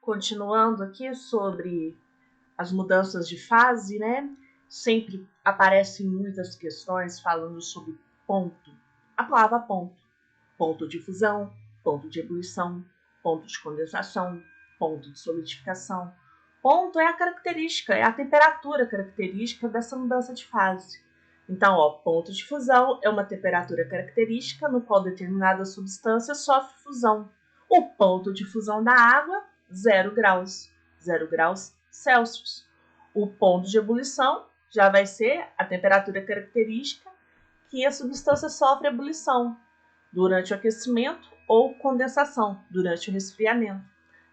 continuando aqui sobre as mudanças de fase, né? Sempre aparecem muitas questões falando sobre ponto. A palavra ponto. Ponto de fusão, ponto de ebulição, ponto de condensação, ponto de solidificação. Ponto é a característica, é a temperatura característica dessa mudança de fase. Então, ponto de fusão é uma temperatura característica no qual determinada substância sofre fusão. O ponto de fusão da água, 0 graus, 0 graus Celsius. O ponto de ebulição já vai ser a temperatura característica que a substância sofre ebulição durante o aquecimento ou condensação durante o resfriamento.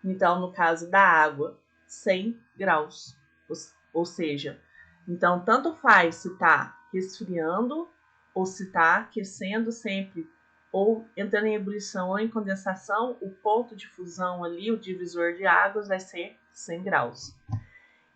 Então, no caso da água, 100 graus. Ou seja, então tanto faz se está resfriando ou se está aquecendo sempre, ou entrando em ebulição ou em condensação, o ponto de fusão ali, o divisor de águas, vai ser 100 graus.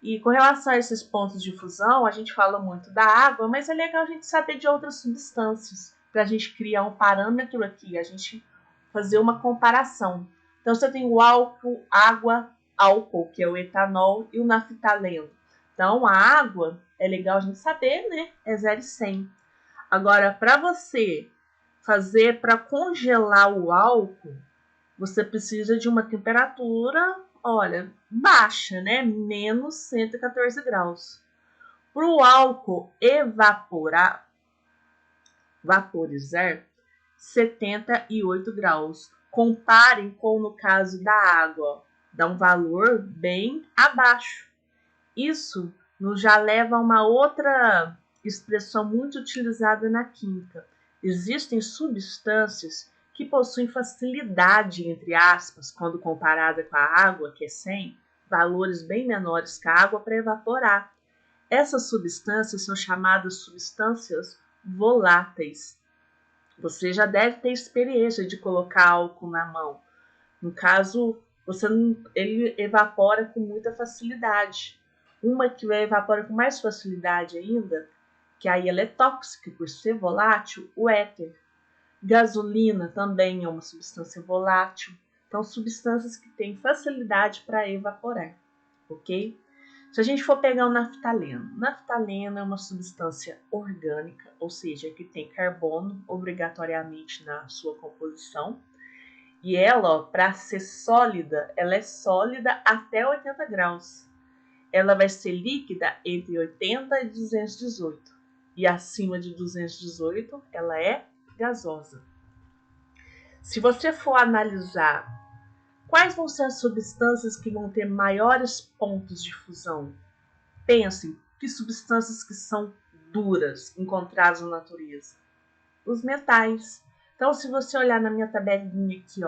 E com relação a esses pontos de fusão, a gente fala muito da água, mas é legal a gente saber de outras substâncias, para a gente criar um parâmetro aqui, a gente fazer uma comparação. Então, você tem o álcool, água, álcool, que é o etanol, e o naftaleno. Então, a água, é legal a gente saber, né? É 0,100. Agora, para você fazer para congelar o álcool, você precisa de uma temperatura, olha, baixa, né? Menos 114 graus. Para o álcool vaporizar, 78 graus. Comparem com no caso da água, dá um valor bem abaixo. Isso nos já leva a uma outra expressão muito utilizada na química. Existem substâncias que possuem facilidade, entre aspas, quando comparada com a água, que é 100, valores bem menores que a água para evaporar. Essas substâncias são chamadas substâncias voláteis. Você já deve ter experiência de colocar álcool na mão. No caso, ele evapora com muita facilidade. Uma que evapora com mais facilidade ainda, que aí ela é tóxica por ser volátil, o éter. Gasolina também é uma substância volátil. Então, substâncias que têm facilidade para evaporar, ok? Se a gente for pegar o naftaleno, naftaleno é uma substância orgânica, ou seja, que tem carbono obrigatoriamente na sua composição. E ela, para ser sólida, ela é sólida até 80 graus. Ela vai ser líquida entre 80 e 218. E acima de 218, ela é gasosa. Se você for analisar quais vão ser as substâncias que vão ter maiores pontos de fusão, pensem que substâncias que são duras encontradas na natureza. Os metais. Então, se você olhar na minha tabelinha aqui,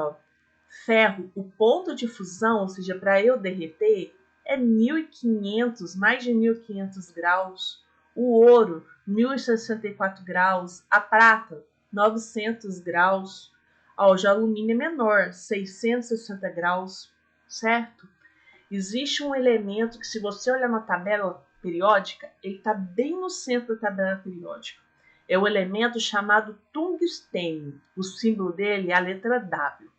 ferro, o ponto de fusão, ou seja, para eu derreter, é 1500, mais de 1500 graus. O ouro, 1064 graus. A prata, 900 graus. O de alumínio é menor, 660 graus, certo? Existe um elemento que, se você olhar na tabela periódica, ele está bem no centro da tabela periódica. É o elemento chamado tungstênio. O símbolo dele é a letra W.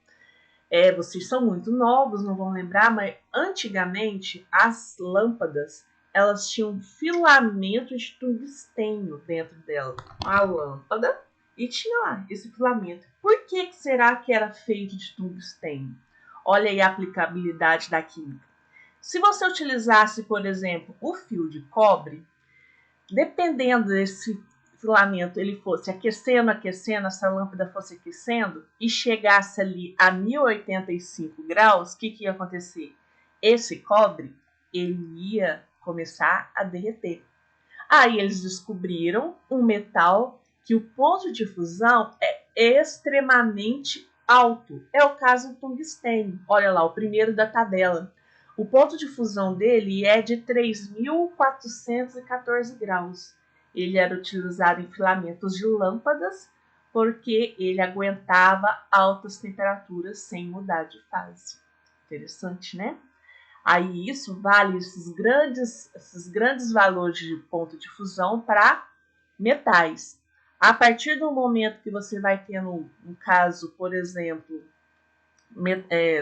Vocês são muito novos, não vão lembrar, mas antigamente as lâmpadas elas tinham filamento de tungstênio dentro dela. A lâmpada e tinha lá esse filamento. Por que será que era feito de tungstênio? Olha aí a aplicabilidade da química. Se você utilizasse, por exemplo, o fio de cobre, dependendo desse filamento ele fosse aquecendo, essa lâmpada fosse aquecendo e chegasse ali a 1085 graus, o que ia acontecer? Esse cobre, ele ia começar a derreter. Aí eles descobriram um metal que o ponto de fusão é extremamente alto. É o caso do tungstênio. Olha lá, o primeiro da tabela. O ponto de fusão dele é de 3.414 graus. Ele era utilizado em filamentos de lâmpadas porque ele aguentava altas temperaturas sem mudar de fase. Interessante, né? Aí isso vale esses grandes valores de ponto de fusão para metais. A partir do momento que você vai ter, no caso, por exemplo,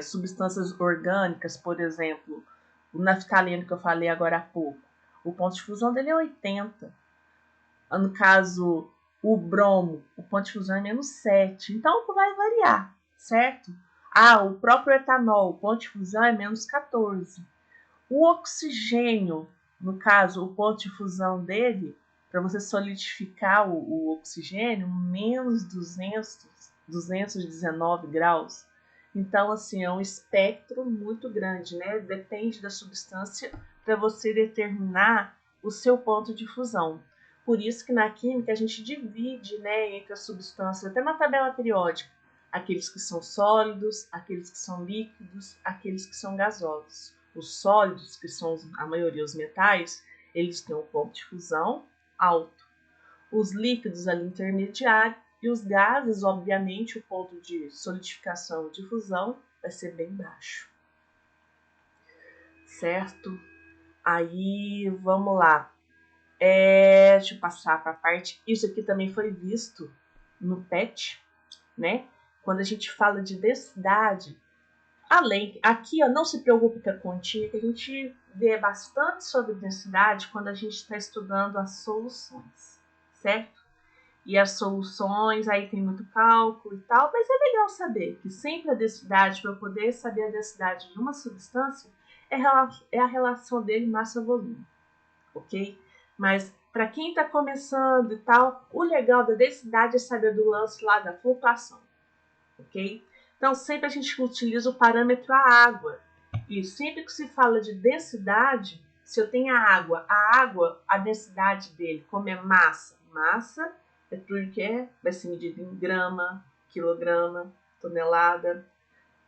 substâncias orgânicas, por exemplo, o naftaleno que eu falei agora há pouco, o ponto de fusão dele é 80. No caso, o bromo, o ponto de fusão é menos 7. Então, vai variar, certo? O próprio etanol, o ponto de fusão é menos 14. O oxigênio, no caso, o ponto de fusão dele, para você solidificar o oxigênio, menos 219 graus. Então, assim, é um espectro muito grande, né? Depende da substância para você determinar o seu ponto de fusão. Por isso que na química a gente divide, né, entre as substâncias, até na tabela periódica, aqueles que são sólidos, aqueles que são líquidos, aqueles que são gasosos. Os sólidos, que são a maioria os metais, eles têm um ponto de fusão alto. Os líquidos ali intermediário e os gases, obviamente, o ponto de solidificação e de fusão vai ser bem baixo. Certo? Aí, vamos lá. Deixa eu passar para a parte. Isso aqui também foi visto no PET, né? Quando a gente fala de densidade, além, aqui ó, não se preocupe com a continha, que a gente vê bastante sobre densidade quando a gente está estudando as soluções, certo? E as soluções, aí tem muito cálculo e tal, mas é legal saber que sempre a densidade, para eu poder saber a densidade de uma substância, é a relação dele massa-volume, ok? Mas para quem está começando e tal, o legal da densidade é saber do lance lá da flutuação, ok? Então, sempre a gente utiliza o parâmetro a água. E sempre que se fala de densidade, se eu tenho a água, a densidade dele, como é massa, é tudo que vai ser medido em grama, quilograma, tonelada.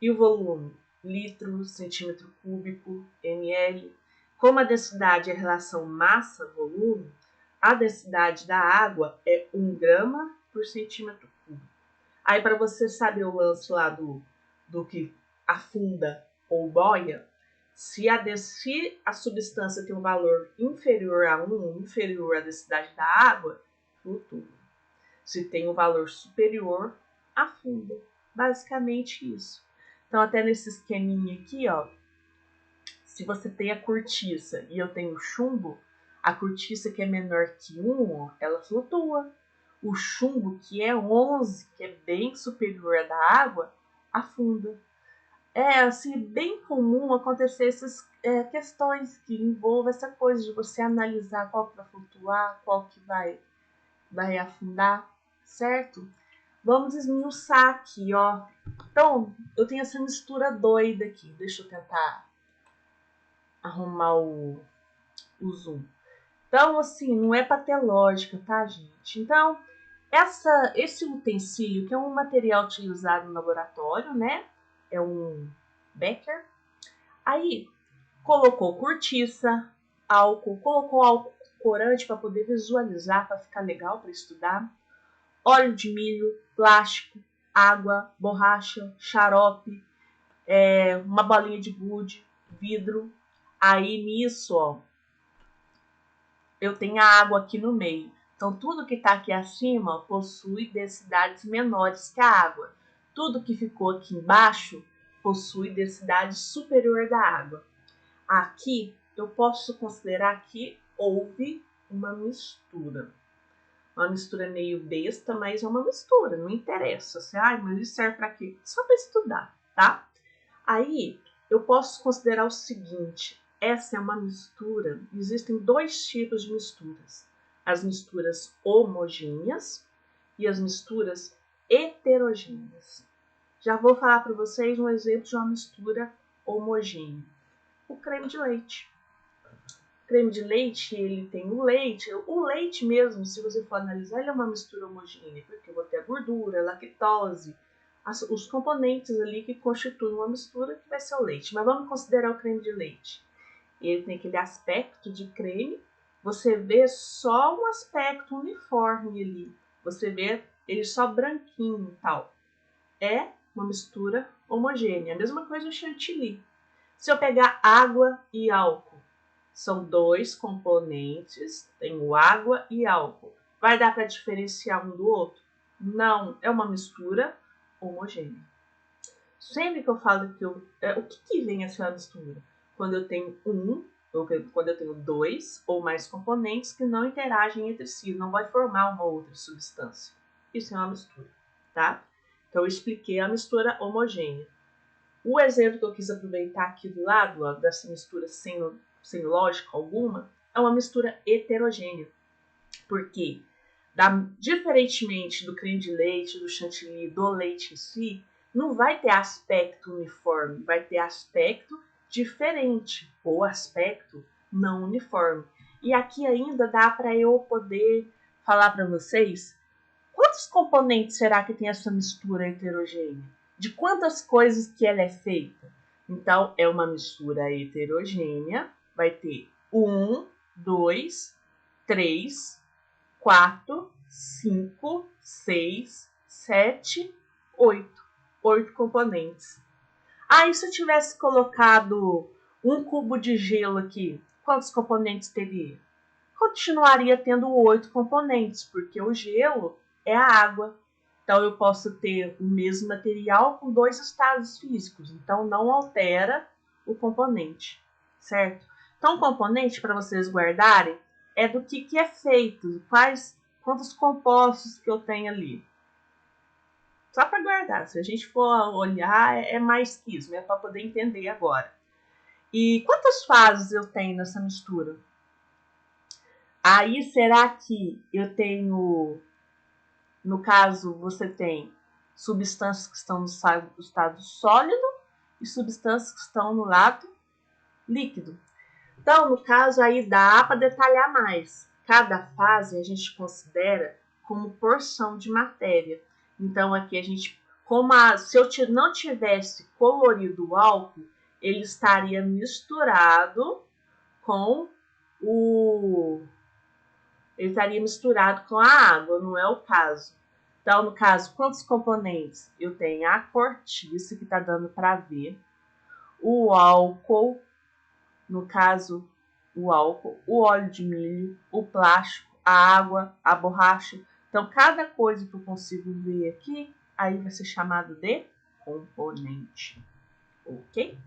E o volume, litro, centímetro cúbico, ml. Como a densidade é a relação massa-volume, a densidade da água é 1 grama por centímetro cúbico. Aí, para você saber o lance lá do que afunda ou boia, se a substância tem um valor inferior a 1, inferior à densidade da água, flutua. Se tem um valor superior, afunda. Basicamente isso. Então, até nesse esqueminha aqui, ó, se você tem a cortiça e eu tenho o chumbo, a cortiça que é menor que 1, ela flutua. O chumbo, que é 11, que é bem superior à da água, afunda. É assim, bem comum acontecer essas questões que envolvem essa coisa de você analisar qual que vai flutuar, qual que vai afundar, certo? Vamos esmiuçar aqui, ó. Então, eu tenho essa mistura doida aqui. Deixa eu tentar arrumar o zoom. Então, assim, não é para ter lógica, tá, gente? Então, esse utensílio, que é um material utilizado no laboratório, né? É um becker. Aí, colocou cortiça, álcool, colocou álcool corante para poder visualizar, para ficar legal para estudar. Óleo de milho, plástico, água, borracha, xarope, uma bolinha de gude, vidro. Aí nisso, ó, eu tenho a água aqui no meio. Então, tudo que está aqui acima possui densidades menores que a água. Tudo que ficou aqui embaixo possui densidade superior da água. Aqui, eu posso considerar que houve uma mistura. Uma mistura meio besta, mas é uma mistura, não interessa. Mas isso serve para quê? Só para estudar, tá? Aí, eu posso considerar o seguinte: essa é uma mistura. Existem dois tipos de misturas: as misturas homogêneas e as misturas heterogêneas. Já vou falar para vocês um exemplo de uma mistura homogênea: o creme de leite. O creme de leite, ele tem o leite mesmo, se você for analisar, ele é uma mistura homogênea, porque eu vou ter a gordura, a lactose, os componentes ali que constituem uma mistura que vai ser o leite. Mas vamos considerar o creme de leite. Ele tem aquele aspecto de creme, você vê só um aspecto uniforme ali, você vê ele só branquinho e tal. É uma mistura homogênea. A mesma coisa o chantilly. Se eu pegar água e álcool, são dois componentes, tenho água e álcool. Vai dar para diferenciar um do outro? Não, é uma mistura homogênea. Sempre que eu falo que o que vem a ser uma mistura? Quando eu tenho ou quando eu tenho dois ou mais componentes que não interagem entre si, não vai formar uma outra substância. Isso é uma mistura, tá? Então eu expliquei a mistura homogênea. O exemplo que eu quis aproveitar aqui do lado, ó, dessa mistura sem lógica alguma, é uma mistura heterogênea. Porque, diferentemente do creme de leite, do chantilly, do leite em si, não vai ter aspecto uniforme, vai ter aspecto diferente ou aspecto não uniforme. E aqui ainda dá para eu poder falar para vocês quantos componentes será que tem essa mistura heterogênea? De quantas coisas que ela é feita? Então, é uma mistura heterogênea, vai ter 1, 2, 3, 4, 5, 6, 7, 8. 8 componentes. E se eu tivesse colocado um cubo de gelo aqui, quantos componentes teria? Continuaria tendo 8 componentes, porque o gelo é a água. Então eu posso ter o mesmo material com 2 estados físicos. Então não altera o componente, certo? Então o componente, para vocês guardarem, é do que é feito, quantos compostos que eu tenho ali. Só para guardar. Se a gente for olhar, é mais que isso, é para poder entender agora. E quantas fases eu tenho nessa mistura? Aí, será que eu tenho, no caso, você tem substâncias que estão no estado sólido e substâncias que estão no lado líquido. Então, no caso, aí dá para detalhar mais. Cada fase a gente considera como porção de matéria. Então, aqui a gente, se eu não tivesse colorido o álcool, ele estaria misturado com ele estaria misturado com a água, não é o caso. Então, no caso, quantos componentes? Eu tenho a cortiça, que está dando para ver, o álcool, no caso, o álcool, o óleo de milho, o plástico, a água, a borracha. Então, cada coisa que eu consigo ver aqui, aí vai ser chamado de componente, ok?